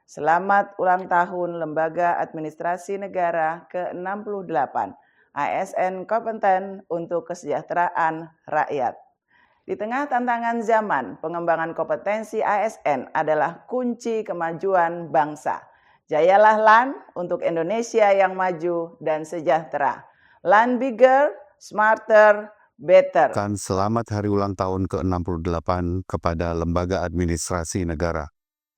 Selamat ulang tahun Lembaga Administrasi Negara ke-68, ASN kompeten untuk kesejahteraan rakyat. Di tengah tantangan zaman, pengembangan kompetensi ASN adalah kunci kemajuan bangsa. Jayalah LAN untuk Indonesia yang maju dan sejahtera. LAN bigger, smarter, better. Selamat hari ulang tahun ke-68 kepada Lembaga Administrasi Negara.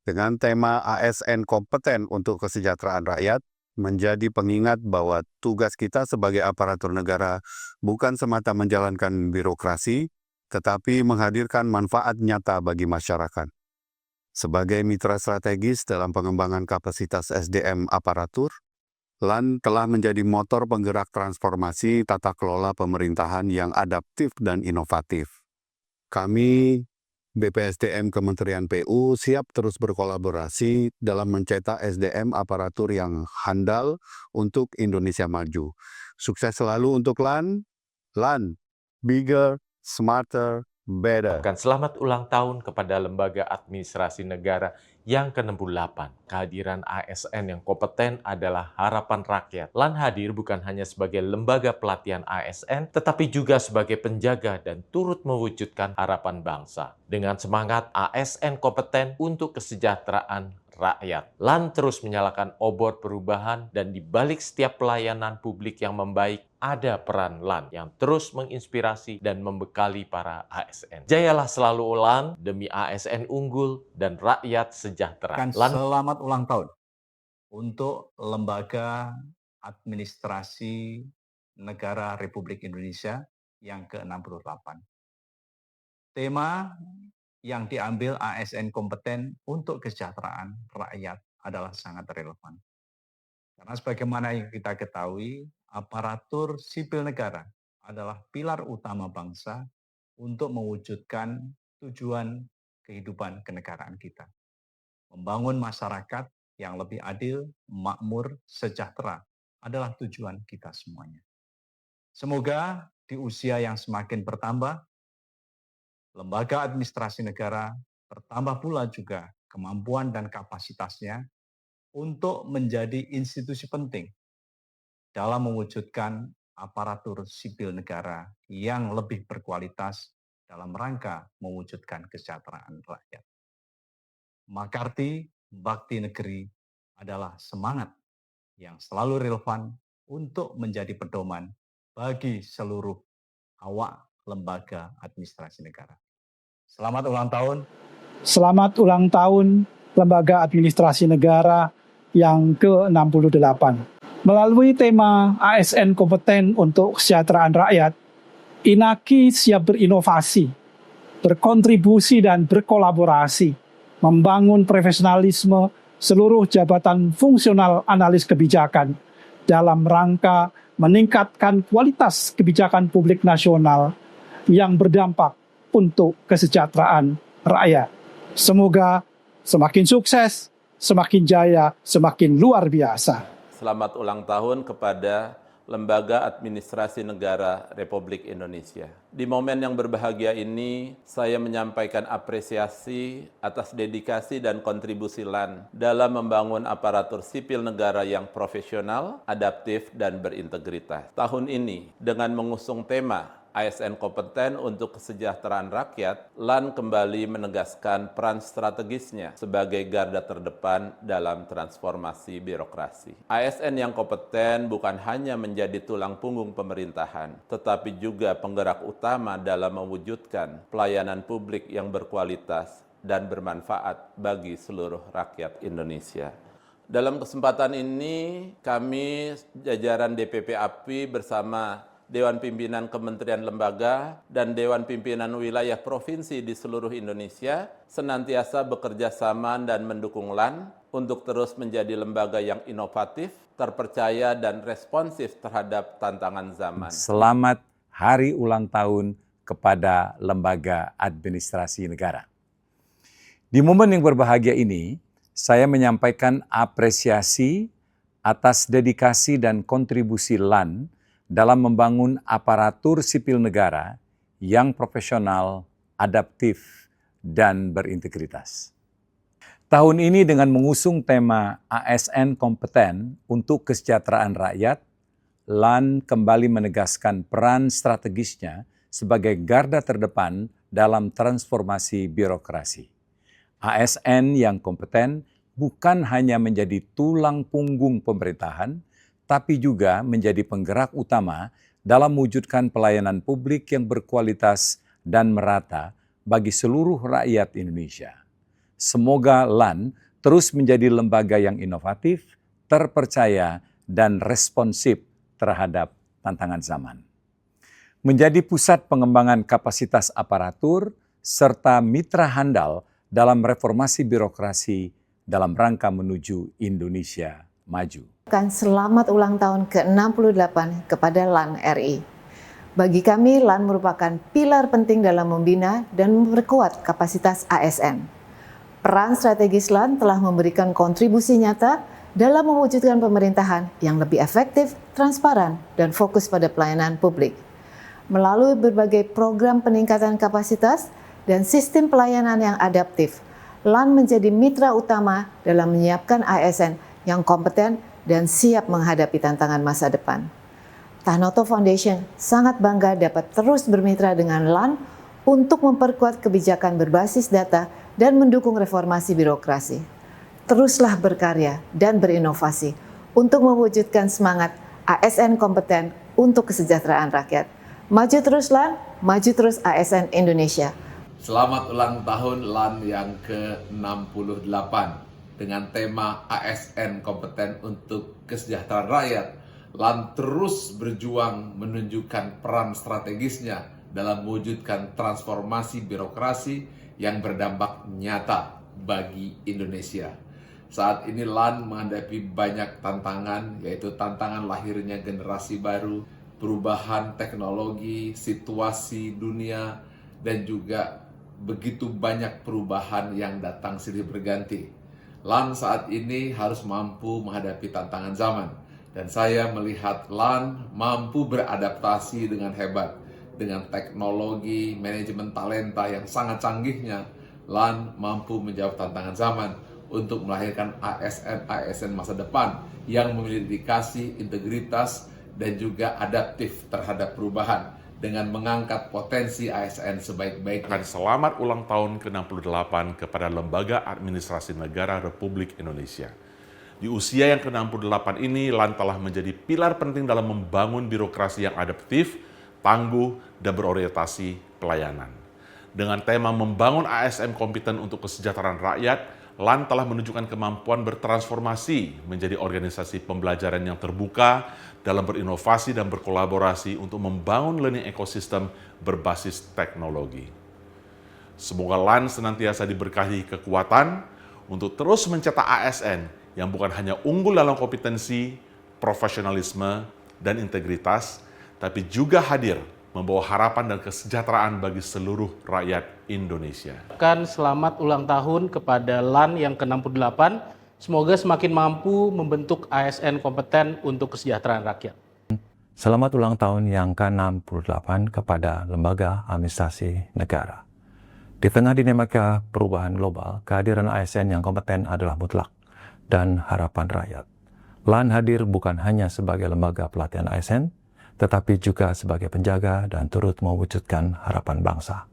Dengan tema ASN kompeten untuk kesejahteraan rakyat, menjadi pengingat bahwa tugas kita sebagai aparatur negara bukan semata menjalankan birokrasi, tetapi menghadirkan manfaat nyata bagi masyarakat. Sebagai mitra strategis dalam pengembangan kapasitas SDM aparatur, LAN telah menjadi motor penggerak transformasi tata kelola pemerintahan yang adaptif dan inovatif. Kami, BPSDM Kementerian PU, siap terus berkolaborasi dalam mencetak SDM aparatur yang handal untuk Indonesia maju. Sukses selalu untuk LAN, bigger, smarter, better. Selamat ulang tahun kepada Lembaga Administrasi Negara yang ke-68. Kehadiran ASN yang kompeten adalah harapan rakyat. LAN hadir bukan hanya sebagai lembaga pelatihan ASN, tetapi juga sebagai penjaga dan turut mewujudkan harapan bangsa. Dengan semangat ASN kompeten untuk kesejahteraan rakyat. LAN terus menyalakan obor perubahan dan di balik setiap pelayanan publik yang membaik, ada peran LAN yang terus menginspirasi dan membekali para ASN. Jayalah selalu LAN demi ASN unggul dan rakyat sejahtera. Selamat ulang tahun untuk Lembaga Administrasi Negara Republik Indonesia yang ke-68. Tema yang diambil ASN kompeten untuk kesejahteraan rakyat adalah sangat relevan. Karena sebagaimana yang kita ketahui, aparatur sipil negara adalah pilar utama bangsa untuk mewujudkan tujuan kehidupan kenegaraan kita. Membangun masyarakat yang lebih adil, makmur, sejahtera adalah tujuan kita semuanya. Semoga di usia yang semakin bertambah, Lembaga Administrasi Negara bertambah pula juga kemampuan dan kapasitasnya untuk menjadi institusi penting dalam mewujudkan aparatur sipil negara yang lebih berkualitas dalam rangka mewujudkan kesejahteraan rakyat. Makarti Bakti Negeri adalah semangat yang selalu relevan untuk menjadi pedoman bagi seluruh awak lembaga administrasi negara. Selamat ulang tahun. Selamat ulang tahun Lembaga Administrasi Negara yang ke-68. Melalui tema ASN kompeten untuk kesejahteraan rakyat, INAKI siap berinovasi, berkontribusi dan berkolaborasi, membangun profesionalisme seluruh jabatan fungsional analis kebijakan dalam rangka meningkatkan kualitas kebijakan publik nasional yang berdampak untuk kesejahteraan rakyat. Semoga semakin sukses, semakin jaya, semakin luar biasa. Selamat ulang tahun kepada Lembaga Administrasi Negara Republik Indonesia. Di momen yang berbahagia ini, saya menyampaikan apresiasi atas dedikasi dan kontribusi LAN dalam membangun aparatur sipil negara yang profesional, adaptif, dan berintegritas. Tahun ini, dengan mengusung tema ASN kompeten untuk kesejahteraan rakyat, LAN kembali menegaskan peran strategisnya sebagai garda terdepan dalam transformasi birokrasi. ASN yang kompeten bukan hanya menjadi tulang punggung pemerintahan, tetapi juga penggerak utama dalam mewujudkan pelayanan publik yang berkualitas dan bermanfaat bagi seluruh rakyat Indonesia. Dalam kesempatan ini, kami jajaran DPP API bersama Dewan Pimpinan Kementerian Lembaga dan Dewan Pimpinan Wilayah Provinsi di seluruh Indonesia senantiasa bekerja sama dan mendukung LAN untuk terus menjadi lembaga yang inovatif, terpercaya, dan responsif terhadap tantangan zaman. Selamat Hari Ulang Tahun kepada Lembaga Administrasi Negara. Di momen yang berbahagia ini, saya menyampaikan apresiasi atas dedikasi dan kontribusi LAN dalam membangun aparatur sipil negara yang profesional, adaptif, dan berintegritas. Tahun ini dengan mengusung tema ASN kompeten untuk kesejahteraan rakyat, LAN kembali menegaskan peran strategisnya sebagai garda terdepan dalam transformasi birokrasi. ASN yang kompeten bukan hanya menjadi tulang punggung pemerintahan, tapi juga menjadi penggerak utama dalam mewujudkan pelayanan publik yang berkualitas dan merata bagi seluruh rakyat Indonesia. Semoga LAN terus menjadi lembaga yang inovatif, terpercaya, dan responsif terhadap tantangan zaman. Menjadi pusat pengembangan kapasitas aparatur serta mitra handal dalam reformasi birokrasi dalam rangka menuju Indonesia maju. Selamat ulang tahun ke-68 kepada LAN RI. Bagi kami, LAN merupakan pilar penting dalam membina dan memperkuat kapasitas ASN. Peran strategis LAN telah memberikan kontribusi nyata dalam mewujudkan pemerintahan yang lebih efektif, transparan, dan fokus pada pelayanan publik. Melalui berbagai program peningkatan kapasitas dan sistem pelayanan yang adaptif, LAN menjadi mitra utama dalam menyiapkan ASN yang kompeten dan siap menghadapi tantangan masa depan. Tanoto Foundation sangat bangga dapat terus bermitra dengan LAN untuk memperkuat kebijakan berbasis data dan mendukung reformasi birokrasi. Teruslah berkarya dan berinovasi untuk mewujudkan semangat ASN kompeten untuk kesejahteraan rakyat. Maju terus LAN, maju terus ASN Indonesia. Selamat ulang tahun LAN yang ke-68 dengan tema ASN kompeten untuk kesejahteraan rakyat. LAN terus berjuang menunjukkan peran strategisnya dalam mewujudkan transformasi birokrasi yang berdampak nyata bagi Indonesia. Saat ini LAN menghadapi banyak tantangan, yaitu tantangan lahirnya generasi baru, perubahan teknologi, situasi dunia, dan juga begitu banyak perubahan yang datang silih berganti. LAN saat ini harus mampu menghadapi tantangan zaman. Dan saya melihat LAN mampu beradaptasi dengan hebat. Dengan teknologi, manajemen talenta yang sangat canggihnya, LAN mampu menjawab tantangan zaman untuk melahirkan ASN masa depan yang memiliki dedikasi, integritas, dan juga adaptif terhadap perubahan dengan mengangkat potensi ASN sebaik-baiknya. Selamat ulang tahun ke-68 kepada Lembaga Administrasi Negara Republik Indonesia. Di usia yang ke-68 ini, LAN telah menjadi pilar penting dalam membangun birokrasi yang adaptif, tangguh, dan berorientasi pelayanan. Dengan tema membangun ASN kompeten untuk kesejahteraan rakyat, LAN telah menunjukkan kemampuan bertransformasi menjadi organisasi pembelajaran yang terbuka dalam berinovasi dan berkolaborasi untuk membangun learning ecosystem berbasis teknologi. Semoga LAN senantiasa diberkahi kekuatan untuk terus mencetak ASN yang bukan hanya unggul dalam kompetensi, profesionalisme, dan integritas, tapi juga hadir membawa harapan dan kesejahteraan bagi seluruh rakyat Indonesia. Selamat ulang tahun kepada LAN yang ke-68. Semoga semakin mampu membentuk ASN kompeten untuk kesejahteraan rakyat. Selamat ulang tahun yang ke-68 kepada Lembaga Administrasi Negara. Di tengah dinamika perubahan global, kehadiran ASN yang kompeten adalah mutlak dan harapan rakyat. LAN hadir bukan hanya sebagai lembaga pelatihan ASN, tetapi juga sebagai penjaga dan turut mewujudkan harapan bangsa.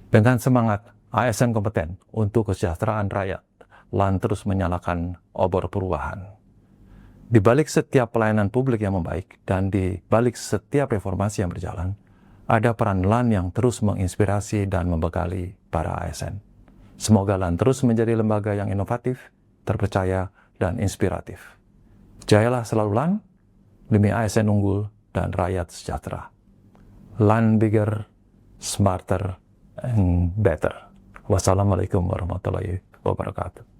Dengan semangat ASN kompeten untuk kesejahteraan rakyat, LAN terus menyalakan obor perubahan. Di balik setiap pelayanan publik yang membaik dan di balik setiap reformasi yang berjalan, ada peran LAN yang terus menginspirasi dan membekali para ASN. Semoga LAN terus menjadi lembaga yang inovatif, terpercaya, dan inspiratif. Jayalah selalu LAN, demi ASN unggul dan rakyat sejahtera. LAN bigger, smarter, and better. Wassalamualaikum warahmatullahi wabarakatuh.